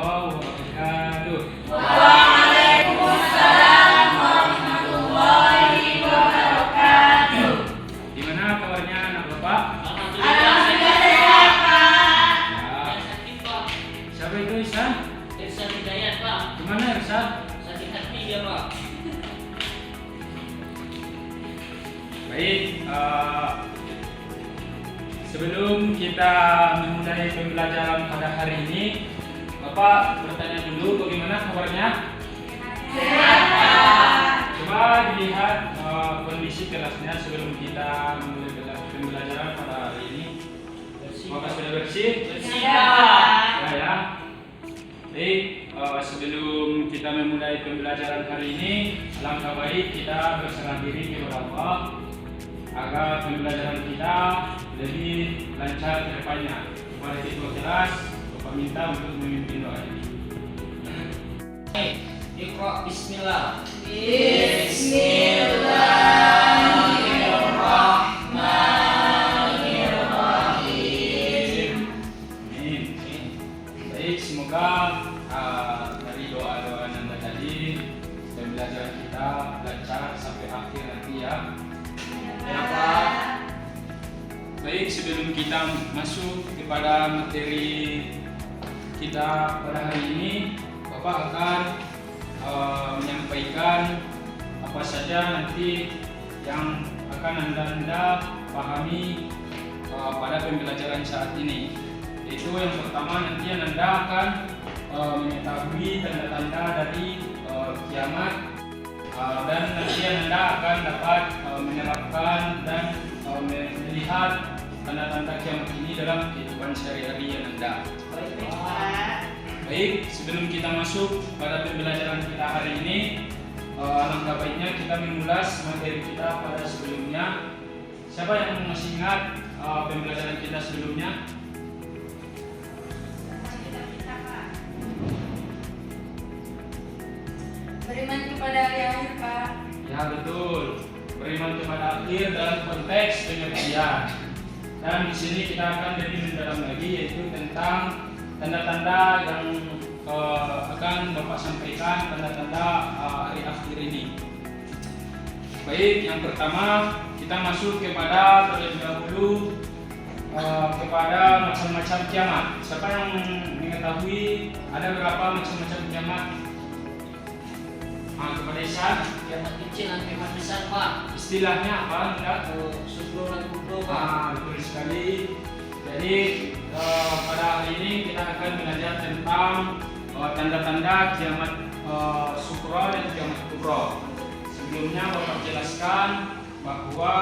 warahmatullahi wabarakatuh. Waalaikumsalam warahmatullahi wabarakatuh. Gimana kabarnya anak Bapak? Alhamdulillah sehat, Pak. Ya. Siapa itu Ihsan? Irsyad Hidayat, Pak. Gimana Ihsan? Sakit hati ya, Pak. Baik, sebelum kita memulai pembelajaran pada hari ini, Bapak bertanya dulu bagaimana kabarnya? Sehat, Pak. Coba dilihat kondisi kelasnya sebelum kita memulai pembelajaran pada hari ini. Apakah sudah bersih? Bersih, Ya. Pak. Ya. Baik, sebelum kita memulai pembelajaran hari ini, alangkah baik kita berserah diri kepada Allah agar pembelajaran kita lebih lancar ke depannya. Kepada kita kelas, Bapak minta untuk memimpin doa ini. Iqra bismillah. Bismillahirrahmanirrahim. Amin. Baik, semoga dari doa-doa Anda tadi pembelajaran kita lancar sampai akhir nanti ya. Ya, Pak. Baik, sebelum kita masuk kepada materi kita pada hari ini, Bapak akan menyampaikan apa saja nanti yang akan Anda pahami pada pembelajaran saat ini. Itu yang pertama, nanti Anda akan mengetahui tanda-tanda dari kiamat, dan nanti Anda akan dapat menerapkan dan melihat tanda-tanda kiamat ini dalam kehidupan sehari-hari Anda. Pak. Baik, sebelum kita masuk pada pembelajaran kita hari ini, alangkah baiknya kita mengulas materi kita pada sebelumnya. Siapa yang masih ingat pembelajaran kita sebelumnya? Beriman kepada hari akhir, Pak. Ya betul, beriman kepada akhir dalam konteks pengertian. Dan di sini kita akan lebih mendalam lagi, yaitu tentang tanda-tanda yang akan Bapak sampaikan, tanda-tanda hari akhir ini. Baik, yang pertama kita masuk kepada terlebih dahulu kepada macam-macam kiamat. Siapa yang mengetahui ada berapa macam-macam kiamat? Kepada Ihsan, Kiamat kecil dan kiamat besar, Pak. istilahnya apa? Enggak? Syukur dan kubro, Pak. Betul sekali. Jadi pada hari ini kita akan belajar tentang tanda-tanda kiamat sukro dan kiamat kubro. Sebelumnya Bapak jelaskan bahwa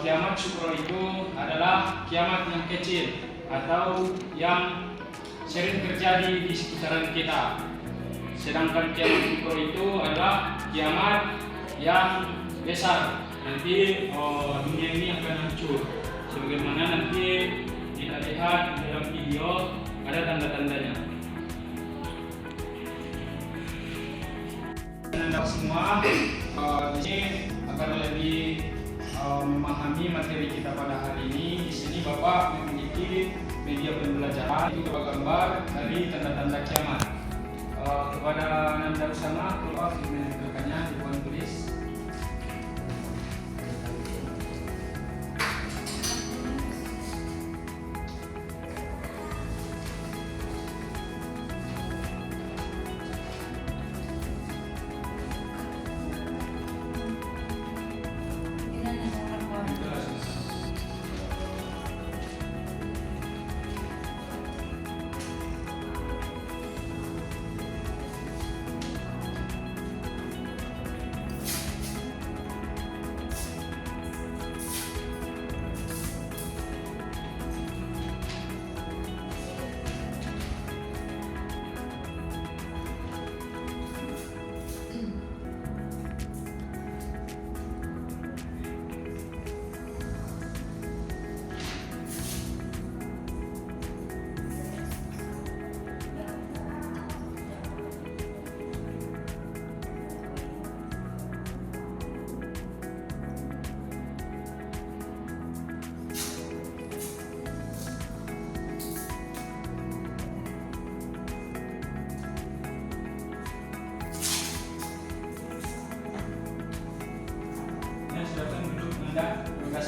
kiamat sukro itu adalah kiamat yang kecil atau yang sering terjadi di sekitaran kita. Sedangkan kiamat kubro itu adalah kiamat yang besar. Nanti dunia ini akan hancur. Sebagaimana nanti kita lihat dalam video ada tanda-tandanya. Anda semua di sini akan lebih memahami materi kita pada hari ini. Di sini Bapak memiliki media pembelajaran, itu gambar dari tanda-tanda kiamat. Kepada Nanda Usama, kalau menempelkannya di bawah tulis.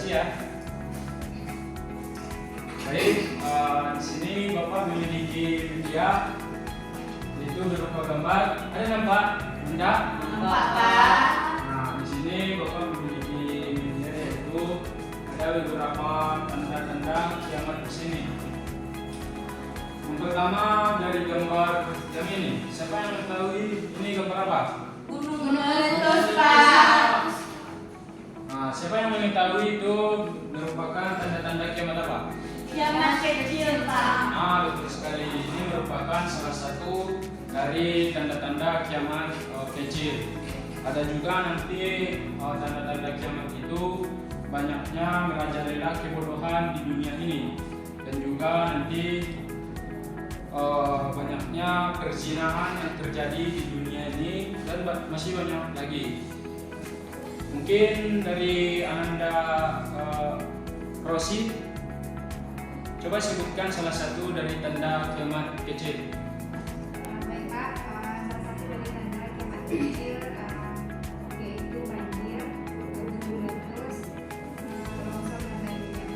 kasih ya. Baik, di sini Bapak memiliki media itu berupa gambar. Ada nampak? Benda? Nampak, Pak. Nah, di sini Bapak memiliki media yaitu ada beberapa tanda-tanda kiamat di sini. Yang pertama dari gambar yang ini, siapa yang mengetahui ini gambar apa? Gunung meletus, Pak. Nah, siapa yang mengetahui itu merupakan tanda-tanda kiamat apa? Kiamat kecil, Pak. Nah, betul sekali. Ini merupakan salah satu dari tanda-tanda kiamat kecil. Ada juga nanti tanda-tanda kiamat itu banyaknya merajalela kebodohan di dunia ini, dan juga nanti banyaknya perzinahan yang terjadi di dunia ini, dan masih banyak lagi. Mungkin dari Ananda Rosi, coba sebutkan salah satu dari tanda kiamat kecil. Baik Pak, salah satu dari tanda kiamat kecil yaitu banjir, gunung meletus, longsor dan lainnya.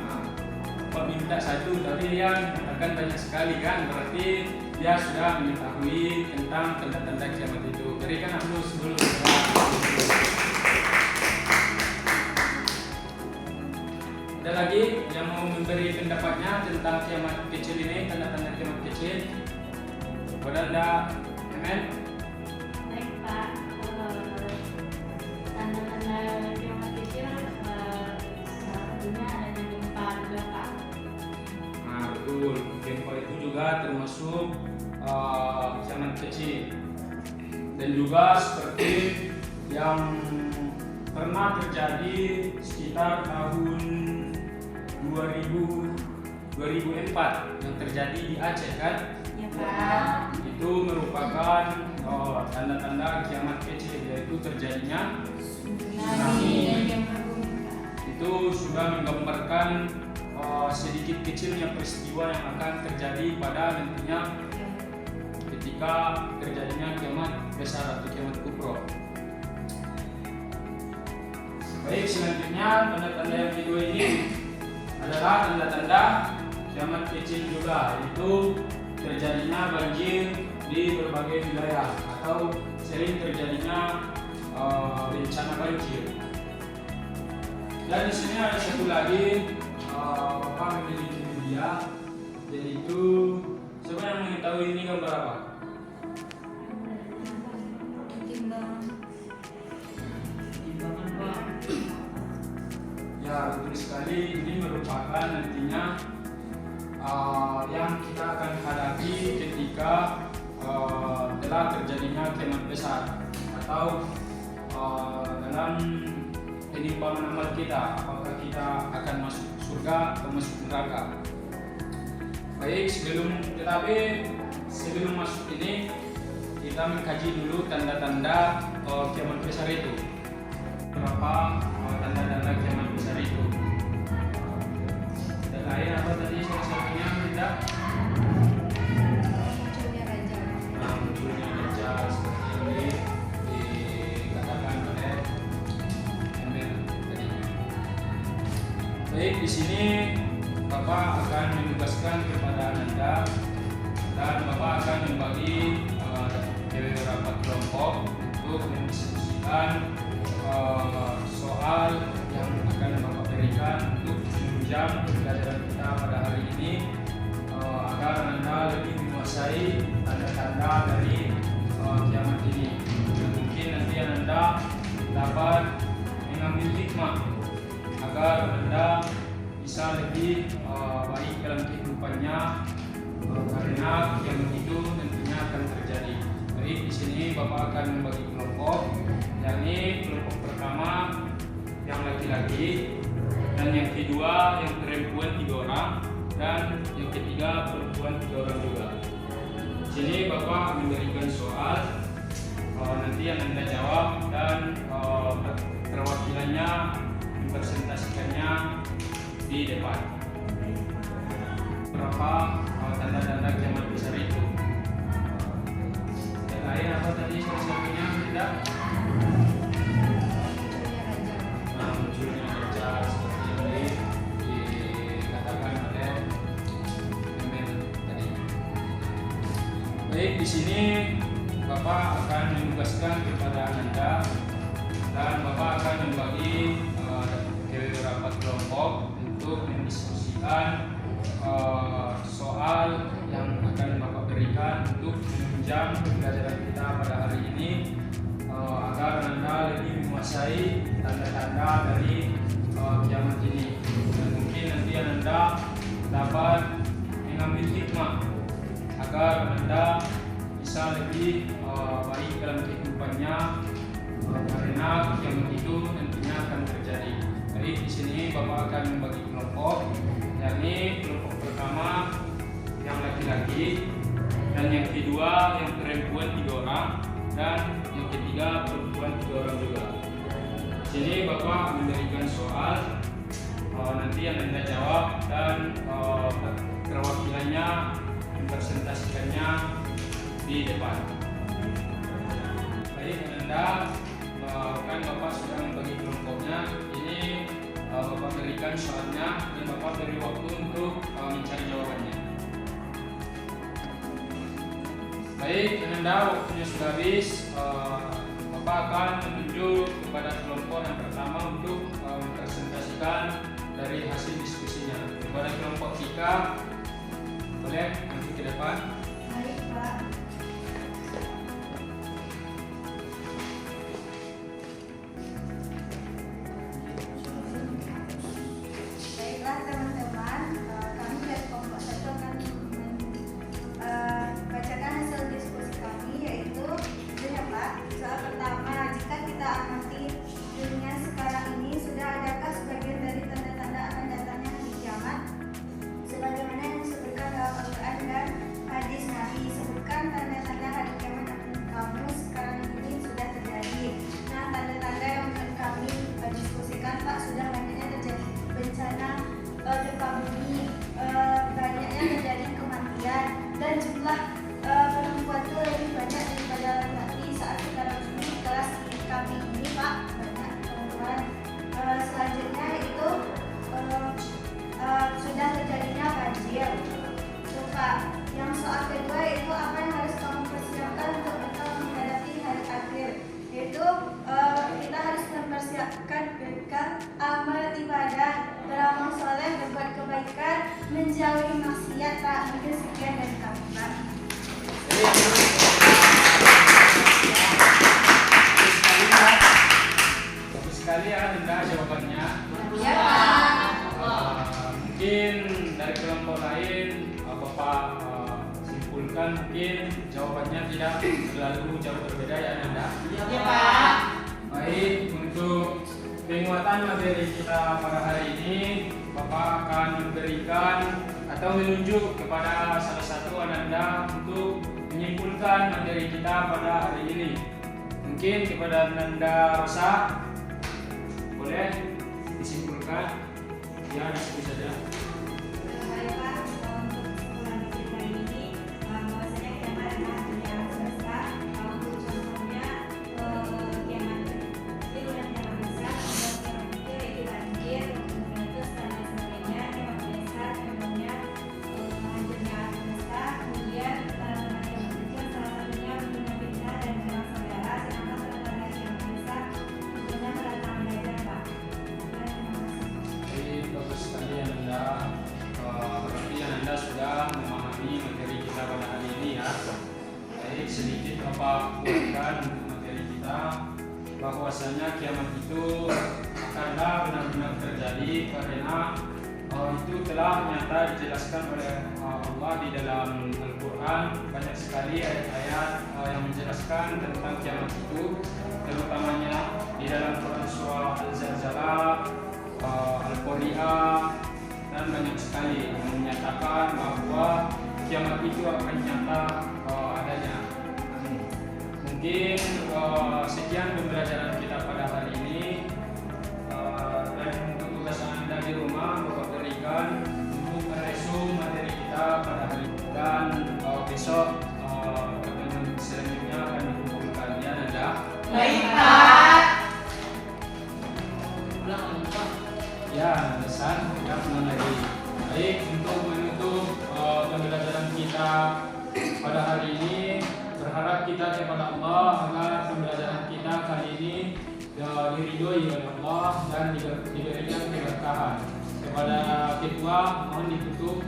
Nah, Pak minta satu, tapi dia katakan banyak sekali kan, berarti dia sudah mengetahui tentang tanda-tanda kiamat itu. Berikan aplaus dulu. Ada lagi yang mau memberi pendapatnya tentang kiamat kecil ini, tanda-tanda kiamat kecil? Ada Anda, Amen? Baik, Pak. Tanda-tanda kiamat kecil salah satunya adanya gempa juga, Pak. Nah, betul. Gempa itu juga termasuk kiamat kecil. Dan juga seperti yang pernah terjadi sekitar tahun 2004 yang terjadi di Aceh kan, Ya, Pak. itu merupakan tanda-tanda kiamat kecil, yaitu terjadinya Tsunami yang mengguncang. itu sudah menggambarkan sedikit kecilnya peristiwa yang akan terjadi pada nantinya ketika terjadinya kiamat besar atau kiamat kubro. Baik, selanjutnya tanda-tanda yang kedua ini adalah tanda-tanda kiamat kecil juga, yaitu terjadinya banjir di berbagai wilayah atau sering terjadinya bencana banjir. Dan di sini ada satu lagi, Bapak memiliki media, yaitu siapa yang mengetahui ini gambar apa? Timbangan, Pak. Ya, betul sekali. Ini merupakan nantinya yang kita akan hadapi ketika telah terjadinya kiamat besar, atau dalam penimbangan amal kita, apakah kita akan masuk surga atau masuk neraka. Baik, sebelum masuk ini kita mengkaji dulu tanda-tanda kiamat besar itu. Berapa tanda-tanda kiamat besar itu? Dan lain apa tadi salah satunya tidak? Munculnya raja. Nah, munculnya raja seperti yang dikatakan oleh Emil tadi. Baik, di sini Bapak akan menugaskan kepada Anda, dan Bapak akan membagi beberapa kelompok untuk mendiskusikan soal yang akan Bapak berikan untuk menunjang pembelajaran kita pada hari ini, agar Anda lebih menguasai tanda-tanda dari kiamat ini. Dan mungkin nanti Anda dapat mengambil hikmah agar Anda bisa lebih baik dalam kehidupannya, karena kiamat itu nantinya akan terjadi. Baik, di sini Bapak akan membagi kelompok, yakni kelompok pertama yang laki-laki, dan yang kedua yang perempuan 3 orang, dan yang ketiga perempuan 3 orang juga. Di sini Bapak memberikan soal, nanti yang Anda jawab, dan perwakilannya mempresentasikannya di depan. Berapa tanda-tanda kiamat besar itu? Yang lain apa tadi salah satunya tidak? Munculnya raja. Nah, munculnya raja seperti Baik, di sini Bapak akan menugaskan kepada Anda dan Bapak akan membagi ke beberapa kelompok untuk mendiskusikan soal yang akan Bapak berikan untuk menunjang pembelajaran kita pada hari ini agar Anda lebih menguasai tanda-tanda dari kiamat ini, dan mungkin nanti Anda dapat mengambil hikmah agar Anda bisa lebih baik dalam kehidupannya, karena kiamat itu tentunya akan terjadi. Jadi di sini Bapak akan membagi kelompok, yakni kelompok pertama yang laki-laki, dan yang kedua yang perempuan 3 orang, dan yang ketiga perempuan 3 orang juga. Di sini Bapak memberikan soal, nanti yang Anda jawab, dan perwakilannya mempresentasikannya di depan. Baik, Anda kan Bapak sudah membagi kelompoknya. Ini Bapak berikan soalnya dan Bapak beri waktu untuk mencari jawabannya. Baik, Anda waktunya sudah habis. Bapak akan menunjuk kepada kelompok yang pertama untuk mempresentasikan dari hasil diskusinya. Kepada kelompok Cika, boleh nanti ke depan. Baik, Pak. Baiklah teman-teman, kami dari kelompok 1 akan bacakan hasil diskusi kami, yaitu ini ya Pak. Soal pertama, jika kita amati dunia sekarang ini, sudah adakah sebagian dari tanda-tanda akan datangnya hari kiamat? Sebagaimana yang disebutkan dalam Al-Quran dan hadis Nabi, sebutkan tanda-tanda hari kiamat kamu sekarang ini sudah terjadi. Nah, tanda-tanda yang kami diskusikan Pak, sudah banyaknya terjadi bencana gempa bumi, banyaknya terjadi kematian, dan jumlah perempuan itu lebih banyak daripada laki-laki saat sekarang ini di kelas kami ini Pak, banyak perempuan. Selanjutnya itu sudah terjadinya banjir. Itu Pak. Yang soal kedua itu apa yang harus kamu persiapkan untuk engkau menghadapi hari akhir? Yaitu kita harus mempersiapkan bekal amal ibadah, beramal soleh, berbuat kebaikan, menjauhi maksiat Pak. Mungkin sekian dari kami Pak. Bagus sekali ya Anda jawabannya. Ya Pak. Mungkin dari kelompok lain Bapak simpulkan mungkin jawabannya tidak terlalu jauh berbeda ya Anda. Ya Pak. Baik, untuk penguatan materi kita pada hari ini, Bapak akan memberikan atau menunjuk kepada salah satu Anda untuk menyimpulkan materi kita pada hari ini. Mungkin kepada Anda Rosa, boleh disimpulkan? Ya, diskusi saja. Baik Pak, untuk kesimpulan kita ini, bahwasanya kiamat adalah yang besar. Untuk contohnya, kiamat kecil dan kiamat besar, kiamat kecil yaitu banjir, meletus dan lain sebagainya. Kiamat besar contohnya hancurnya besar, kemudian kiamat kecil salah satunya membunuh fitnah dan menyerang saudara, sedangkan tanda-tanda kiamat besar tentunya mendatang belajar Pak. Jadi bagus sekali Anda. Berarti Anda sudah memahami materi kita pada hari ini ya. Baik, sedikit Bapak kuatkan untuk materi kita bahwasanya kiamat itu akanlah benar-benar terjadi karena itu telah nyata dijelaskan oleh Allah di dalam Al-Quran. Banyak sekali ayat-ayat yang menjelaskan tentang kiamat itu, terutamanya di dalam Quran surah Al-Zalzalah, Al-Qari'ah, dan banyak sekali yang menyatakan bahwa kiamat itu akan nyata adanya. Mungkin sekian pembelajaran kita pada hari ini, dan untuk tugas Anda di rumah Bapak berikan untuk meresum materi kita pada hari ini, dan besok pertemuan selanjutnya akan dikumpulkan ya Anda. Baik Pak. Ya, pesan kita pulang lagi. Baik, untuk menutup pembelajaran kita pada hari ini, kita kepada Allah agar pembelajaran kita kali ini diridhoi oleh Allah dan diberikan keberkahan. Kepada ketua mohon ditutup.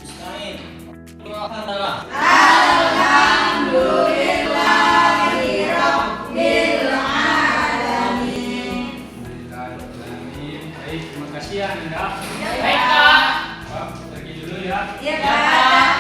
Bismillah. Alhamdulillah. Baik, terima kasih ya Anda. Baik, Kak. Pergi dulu ya. Iya, Kak.